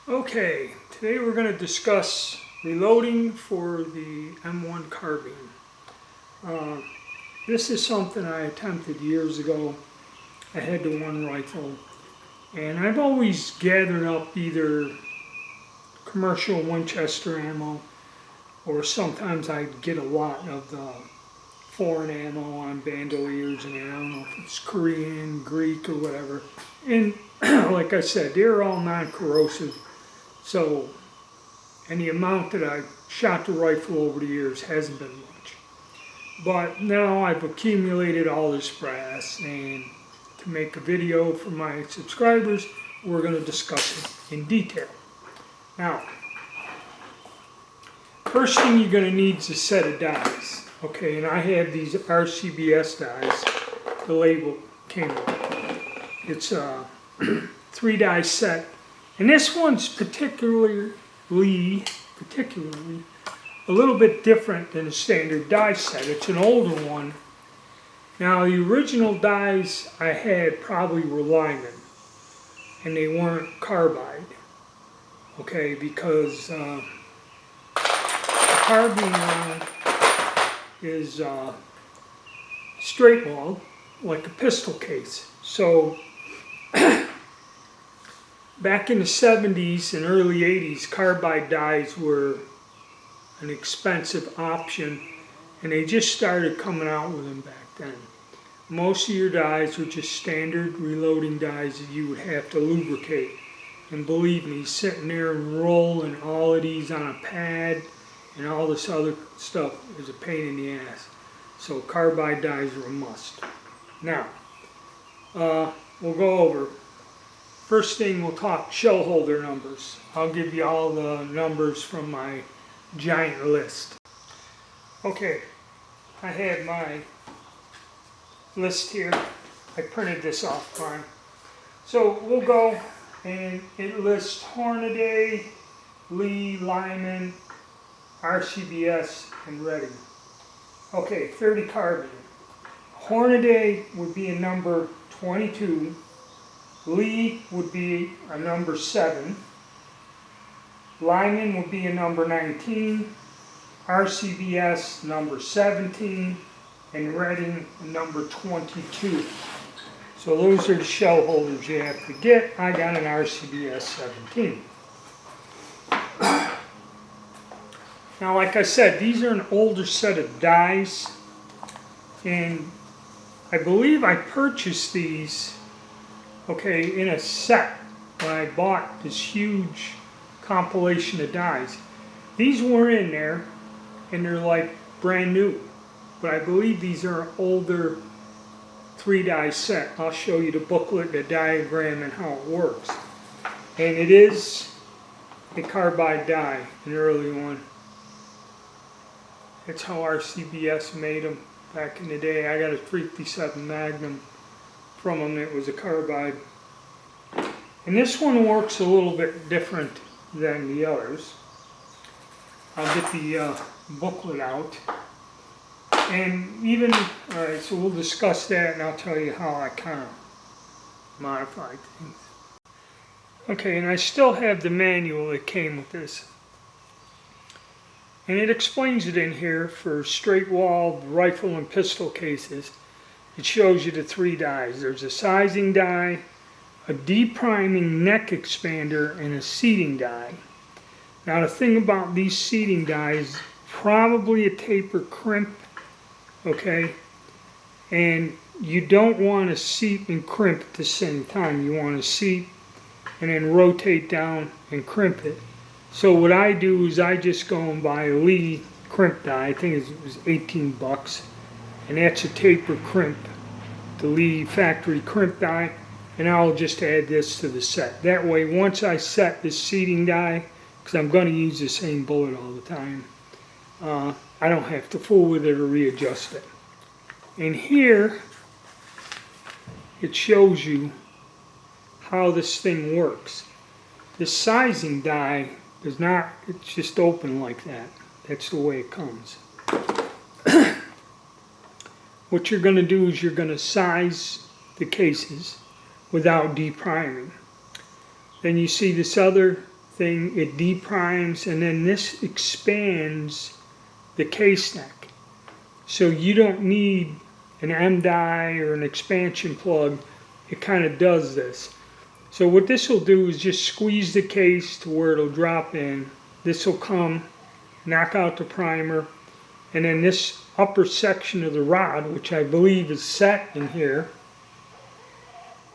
Okay, today we're going to discuss reloading for the M1 Carbine. This is something I attempted years ago. I had the one rifle, and I've always gathered up either commercial Winchester ammo, or sometimes I'd get a lot of the foreign ammo on bandoliers, and I don't know if it's Korean, Greek, or whatever. And like I said, they're all non-corrosive. So, and the amount that I've shot the rifle over the years hasn't been much. But now I've accumulated all this brass, and to make a video for my subscribers, we're going to discuss it in detail. Now, first thing you're going to need is a set of dies. Okay, and I have these RCBS dies. The label came with. It's a 3-die set. And this one's particularly a little bit different than a standard die set. It's an older one. Now the original dies I had probably were Lyman, and they weren't carbide. Okay, because the carbine round is straight wall, like a pistol case. So back in the 70s and early 80s, carbide dies were an expensive option, and they just started coming out with them back then. Most of your dies were just standard reloading dies that you would have to lubricate. And believe me, sitting there and rolling all of these on a pad and all this other stuff is a pain in the ass. So carbide dies are a must. Now, we'll go over. First thing, we'll talk shell holder numbers. I'll give you all the numbers from my giant list. Okay, I have my list here. I printed this off fine. So we'll go, and it lists Hornady, Lee, Lyman, RCBS, and Redding. Okay, 30 carbine. Hornady would be a number 22. Lee would be a number 7. Lyman would be a number 19. RCBS number 17. And Redding number 22. So those are the shell holders you have to get. I got an RCBS 17. Now, like I said, these are an older set of dies. And I believe I purchased these in a set when I bought this huge compilation of dies. These were in there, and they're like brand new. But I believe these are an older 3-die set. I'll show you the booklet, the diagram, and how it works. And it is a carbide die, an early one. That's how RCBS made them back in the day. I got a 357 Magnum from them. It was a carbide. And this one works a little bit different than the others. I'll get the booklet out. And even, alright, so we'll discuss that, and I'll tell you how I kind of modified things. Okay, and I still have the manual that came with this. And it explains it in here for straight wall rifle and pistol cases. It shows you the 3 dies. There's a sizing die, a depriming neck expander, and a seating die. Now the thing about these seating dies, probably a taper crimp, okay? And you don't want to seat and crimp at the same time. You want to seat and then rotate down and crimp it. So what I do is I just go and buy a Lee crimp die. I think it was 18 bucks. And that's a taper crimp, the Lee factory crimp die. And I'll just add this to the set. That way, once I set this seating die, because I'm going to use the same bullet all the time, I don't have to fool with it or readjust it. And here, it shows you how this thing works. This sizing die does not, it's just open like that. That's the way it comes. What you're going to do is you're going to size the cases without depriming. Then you see this other thing, it deprimes, and then this expands the K-stack. So you don't need an M die or an expansion plug. It kind of does this. So what this will do is just squeeze the case to where it'll drop in. This will come, knock out the primer, and then this upper section of the rod, which I believe is set in here,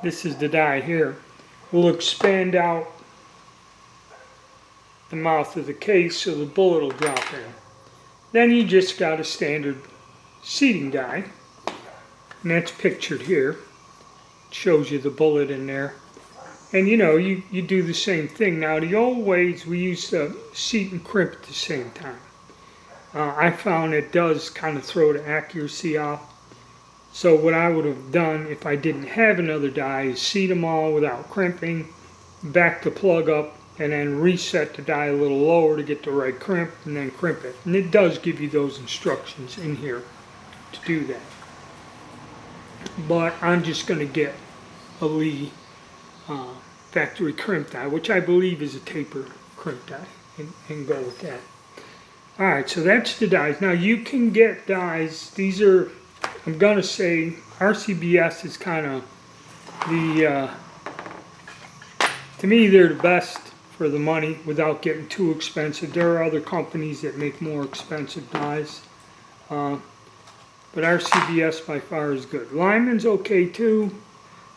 this is the die here, will expand out the mouth of the case so the bullet will drop in. Then you just got a standard seating die, and that's pictured here. It shows you the bullet in there. And you know, you do the same thing. Now the old ways we used to seat and crimp at the same time. I found it does kind of throw the accuracy off. So what I would have done if I didn't have another die is seat them all without crimping, back the plug up, and then reset the die a little lower to get the right crimp, and then crimp it. And it does give you those instructions in here to do that. But I'm just going to get a Lee factory crimp die, which I believe is a taper crimp die, and go with that. Alright, so that's the dies. Now you can get dies, these are, I'm going to say, RCBS is kind of the, to me they're the best for the money without getting too expensive. There are other companies that make more expensive dies, but RCBS by far is good. Lyman's okay too.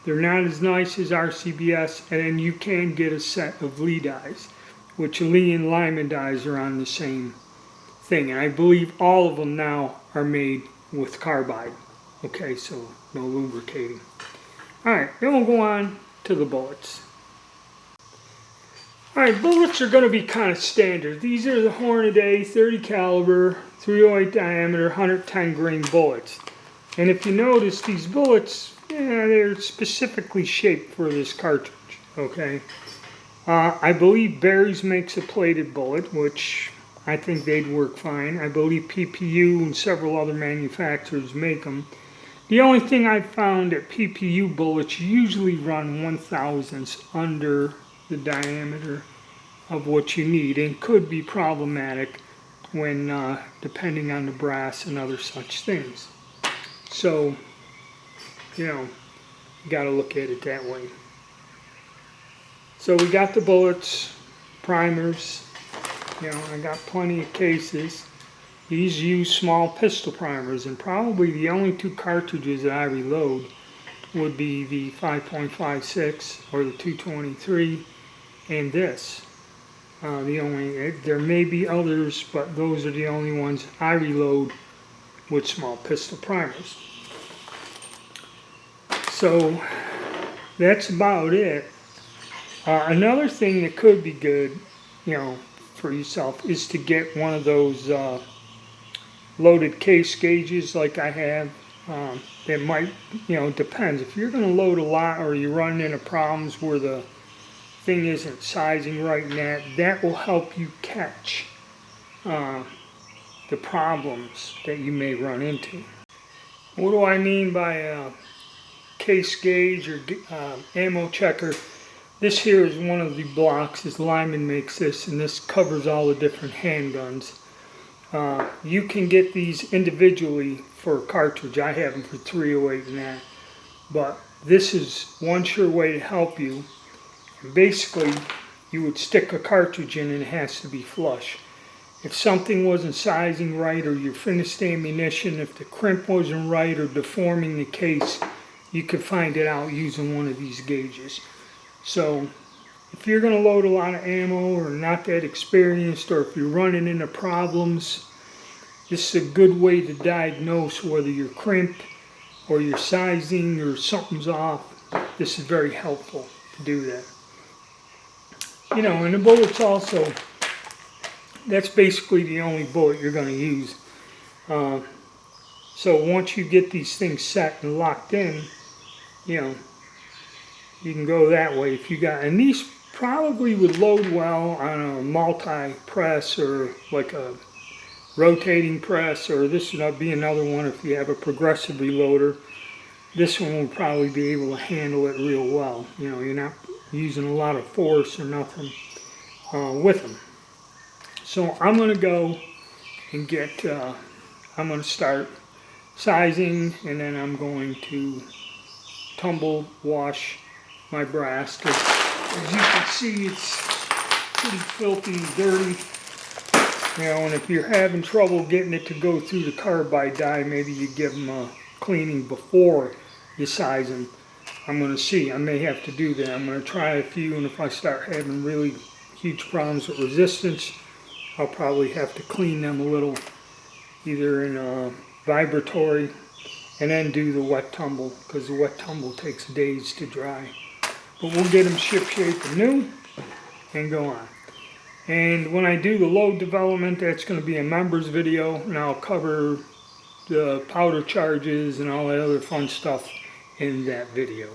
They're not as nice as RCBS, and then you can get a set of Lee dies, which Lee and Lyman dies are on the same thing, and I believe all of them now are made with carbide. Okay, so no lubricating. Alright, then we'll go on to the bullets. Alright, bullets are going to be kind of standard. These are the Hornady 30 caliber, 308 diameter, 110 grain bullets. And if you notice, these bullets, they're specifically shaped for this cartridge. Okay, I believe Barry's makes a plated bullet, which I think they'd work fine. I believe PPU and several other manufacturers make them. The only thing I've found that PPU bullets usually run 1/1000ths under the diameter of what you need, and could be problematic when depending on the brass and other such things. So, you know, you got to look at it that way. So we got the bullets, primers. You know, I got plenty of cases. These use small pistol primers, and probably the only two cartridges that I reload would be the 5.56 or the 223 and this. There may be others, but those are the only ones I reload with small pistol primers. So that's about it. Another thing that could be good, you know, for yourself is to get one of those loaded case gauges like I have. It might, you know, depends. If you're going to load a lot or you run into problems where the thing isn't sizing right, and that will help you catch the problems that you may run into. What do I mean by a case gauge or ammo checker? This here is one of the blocks. This Lyman makes this, and this covers all the different handguns. You can get these individually for a cartridge. I have them for 308 and that. But this is one sure way to help you. And basically, you would stick a cartridge in and it has to be flush. If something wasn't sizing right, or your finished ammunition, if the crimp wasn't right or deforming the case, you could find it out using one of these gauges. So if you're going to load a lot of ammo or not that experienced, or if you're running into problems, this is a good way to diagnose whether your crimp or your sizing or something's off. This is very helpful to do that. You know, and the bullets also, that's basically the only bullet you're going to use. So once you get these things set and locked in, you know, you can go that way if you got, and these probably would load well on a multi-press or like a rotating press, or this would be another one if you have a progressive reloader. This one will probably be able to handle it real well. You know, you're not using a lot of force or nothing. with them. So I'm going to go and get, I'm going to start sizing, and then I'm going to tumble wash my brass, because as you can see, it's pretty filthy and dirty. You know, and if you're having trouble getting it to go through the carbide die, maybe you give them a cleaning before you size them. I'm going to see. I may have to do that. I'm going to try a few, and if I start having really huge problems with resistance, I'll probably have to clean them a little, either in a vibratory, and then do the wet tumble, because the wet tumble takes days to dry. But we'll get them ship shape and new and go on. And when I do the load development, that's going to be a members video, and I'll cover the powder charges and all that other fun stuff in that video.